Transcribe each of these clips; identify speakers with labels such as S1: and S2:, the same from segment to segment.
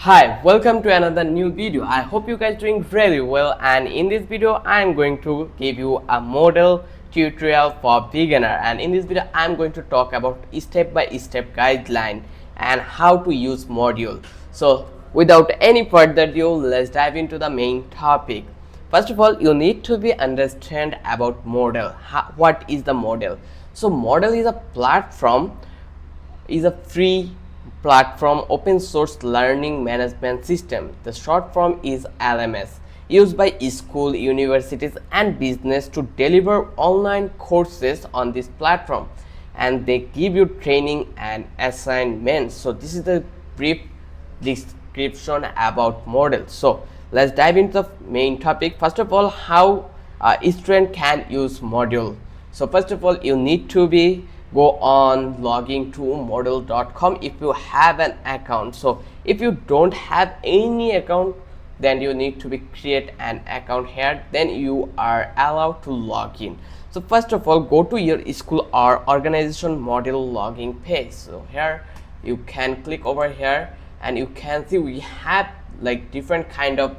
S1: Hi, welcome to another new video. I hope you guys doing really well, and in this video I am going to give you a model tutorial for beginner, and in this video I am going to talk about step by step guideline and how to use module. So without any further ado, let's dive into the main topic. First of all, you need to be understand about model. What is the model? So model is a platform, is a free platform open source learning management system. The short form is LMS, used by school, universities and business to deliver online courses on this platform, and they give you training and assignments. So this is the brief description about models. So let's dive into the main topic. First of all, how a student can use module. So first of all, you need to be go on logging to moodle.com if you have an account. So if you don't have any account, then you need to be create an account here, then you are allowed to log in. So first of all, go to your school or organization Moodle login page. So here you can click over here and you can see we have like different kind of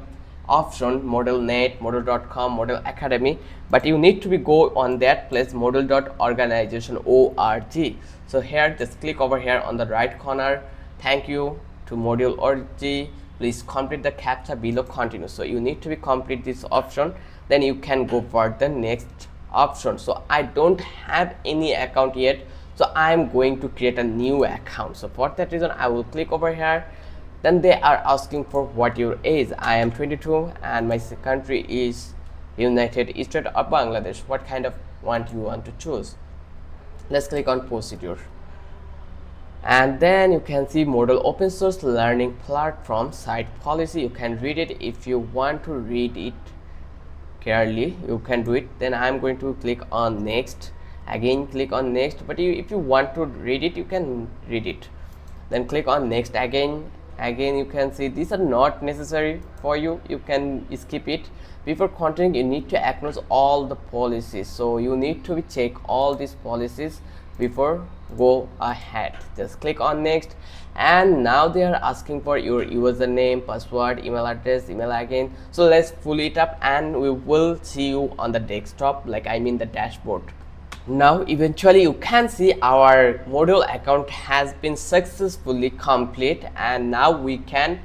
S1: option, Moodle.net, Moodle.com, Moodle Academy, but you need to be go on that place, moodle.organization.org. So here just click over here on the right corner, thank you to Moodle.org, please complete the captcha below, continue. So you need to be complete this option, then you can go for the next option. So I don't have any account yet, so I am going to create a new account. So for that reason I will click over here. Then they are asking for what your age. I am 22 and my country is United States of Bangladesh. What kind of one you want to choose? Let's click on procedure, and then you can see Moodle open source learning platform site policy. You can read it. If you want to read it carefully, you can do it. Then I'm going to click on next, again click on next, but if you want to read it, you can read it. Then click on next again. You can see these are not necessary for you, you can skip it. Before continuing, you need to acknowledge all the policies, so you need to check all these policies before go ahead. Just click on next, and now they are asking for your username, password, email address, email again. So let's pull it up and we will see you on the desktop, like I mean the dashboard. Now eventually you can see our Moodle account has been successfully complete, and now we can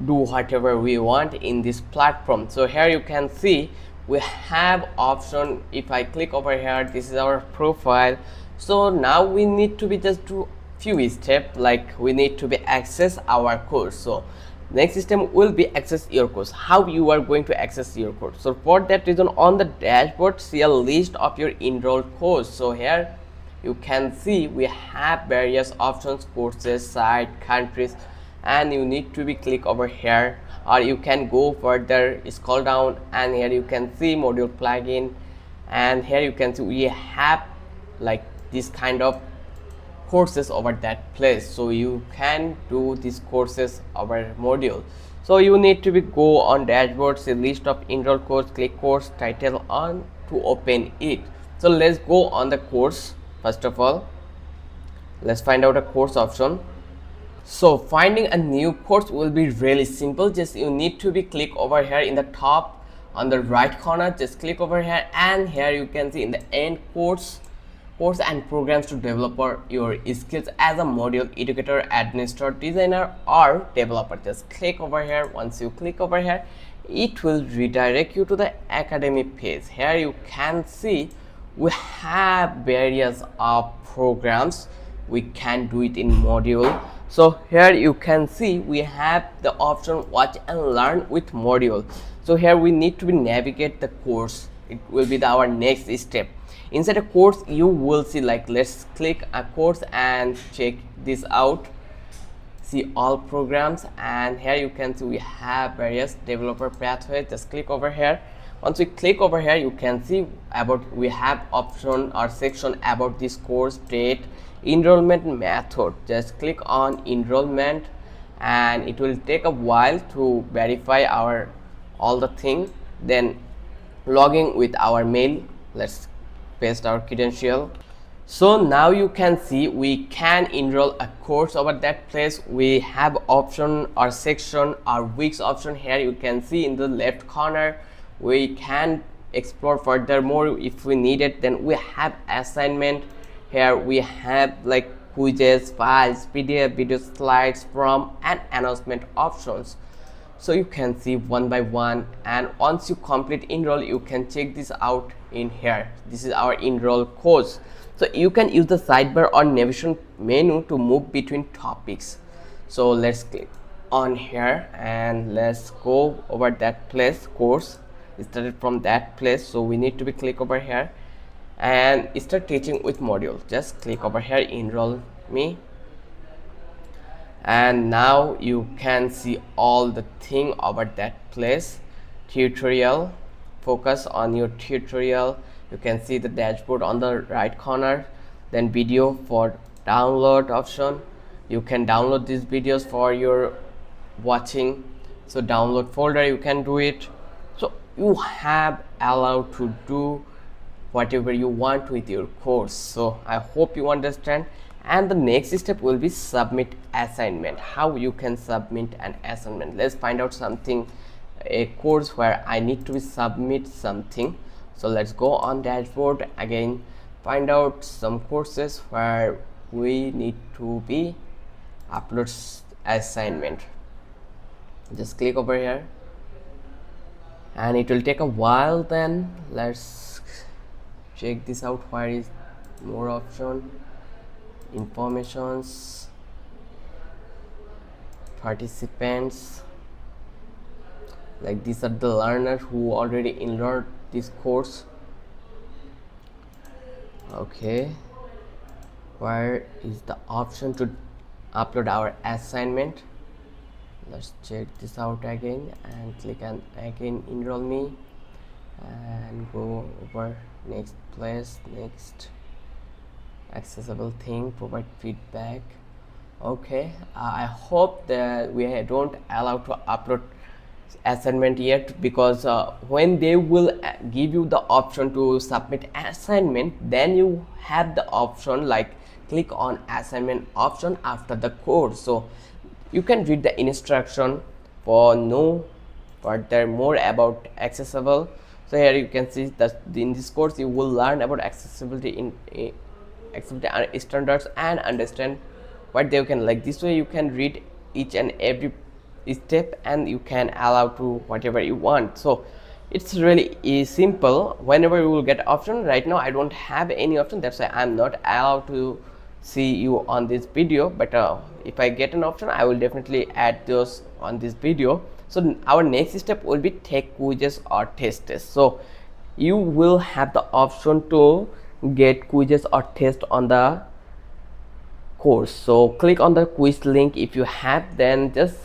S1: do whatever we want in this platform. So here you can see we have option. If I click over here, this is our profile. So now we need to be just do few steps, like we need to be access our course. So next system will be access your course. How you are going to access your course? So for that reason, on the dashboard see a list of your enrolled course. So here you can see we have various options, courses, site, countries, and you need to be click over here, or you can go further, scroll down, and here you can see module plugin, and here you can see we have like this kind of courses over that place. So you can do these courses over module. So you need to be go on dashboard, see list of enrolled course, click course title on to open it. So let's go on the course. First of all, let's find out a course option. So finding a new course will be really simple. Just you need to be click over here in the top on the right corner, just click over here, and here you can see in the end course and programs to develop your skills as a module educator, administrator, designer or developer. Just click over here. Once you click over here, it will redirect you to the academy page. Here you can see we have various programs we can do it in module. So here you can see we have the option watch and learn with module. So here we need to be navigate the course. It will be our next step. Inside a course you will see, like let's click a course and check this out, see all programs, and here you can see we have various developer pathways. Just click over here. Once we click over here, you can see about we have option or section about this course, date, enrollment method. Just click on enrollment, and it will take a while to verify our all the thing. Then logging with our mail, let's paste our credential. So now you can see we can enroll a course over that place. We have option or section or weeks option here. You can see in the left corner. We can explore furthermore if we need it. Then we have assignment here. We have like quizzes, files, PDF, video slides from and announcement options. So you can see one by one, and once you complete enroll you can check this out in here. This is our enroll course. So you can use the sidebar or navigation menu to move between topics. So let's click on here and let's go over that place. Course started from that place, so we need to be click over here and start teaching with module. Just click over here, enroll me, and now you can see all the thing over that place. Tutorial, focus on your tutorial. You can see the dashboard on the right corner, then video for download option. You can download these videos for your watching. So download folder, you can do it. So you have allowed to do whatever you want with your course. So I hope you understand. And the next step will be submit assignment. How you can submit an assignment. Let's find out something, a course where I need to submit something. So let's go on dashboard again, find out some courses where we need to be upload assignment. Just click over here and it will take a while. Then let's check this out. Where is more option, informations, participants, like these are the learners who already enrolled this course. Okay, where is the option to upload our assignment? Let's check this out again and click on again enroll me and go over next place, next accessible thing, provide feedback. Okay, I hope that we don't allow to upload assignment yet, because when they will give you the option to submit assignment, then you have the option like click on assignment option after the course. So you can read the instruction for know further more about accessible. So here you can see that in this course you will learn about accessibility in accessibility standards and understand what they can, like this way you can read each and every step and you can allow to whatever you want. So it's really simple. Whenever you will get option, right now I don't have any option, that's why I'm not allowed to see you on this video, but if I get an option I will definitely add those on this video. So our next step will be take quizzes or tests. So you will have the option to get quizzes or test on the course. So click on the quiz link if you have, then just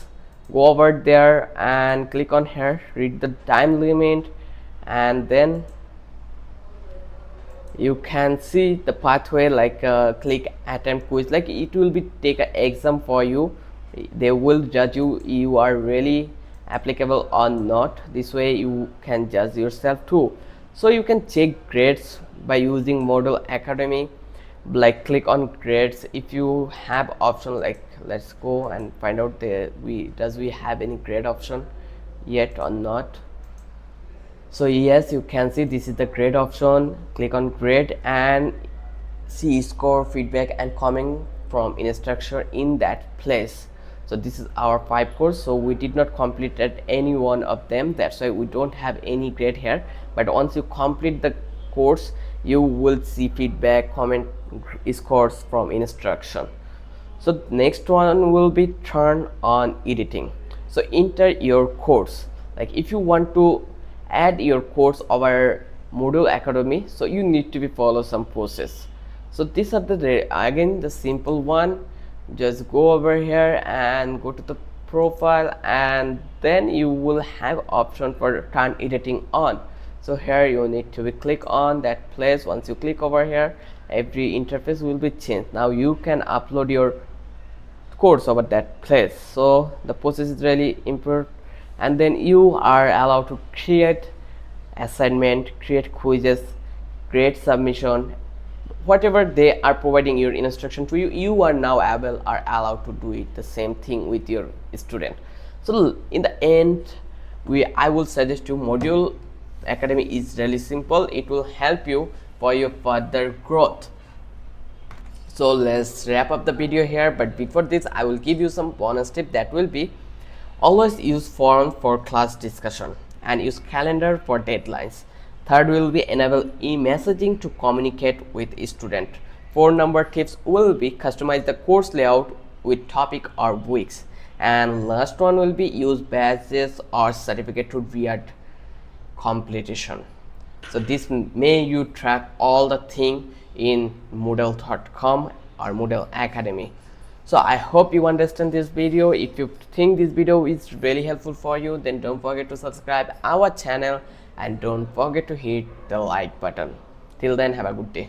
S1: go over there and click on here, read the time limit, and then you can see the pathway like click attempt quiz, like it will be take an exam for you. They will judge you are really applicable or not. This way you can judge yourself too. So you can check grades by using Moodle Academy, like click on grades if you have option. Like let's go and find out does we have any grade option yet or not. So yes, you can see this is the grade option. Click on grade and see score, feedback and comment from instructor in that place. So this is our 5 course, so we did not complete at any one of them, that's why we don't have any grade here. But once you complete the course you will see feedback, comment, scores from instruction. So next one will be turn on editing. So enter your course, like if you want to add your course over Moodle Academy, so you need to be follow some process. So these are the again the simple one. Just go over here and go to the profile and then you will have option for turn editing on. So here you need to be click on that place. Once you click over here, every interface will be changed. Now you can upload your course over that place. So the process is really important, and then you are allowed to create assignment, create quizzes, create submission, whatever they are providing your instruction to you, you are now are allowed to do it the same thing with your student. So in the end, I will suggest you Module Academy is really simple. It will help you for your further growth. So let's wrap up the video here, but before this I will give you some bonus tip. That will be, always use forum for class discussion and use calendar for deadlines. Third will be enable e-messaging to communicate with student. 4 tips will be customize the course layout with topic or weeks. And last one will be use badges or certificate to reward completion. So this may you track all the thing in Moodle.com or Moodle Academy. So I hope you understand this video. If you think this video is really helpful for you, then don't forget to subscribe our channel and don't forget to hit the like button. Till then, have a good day.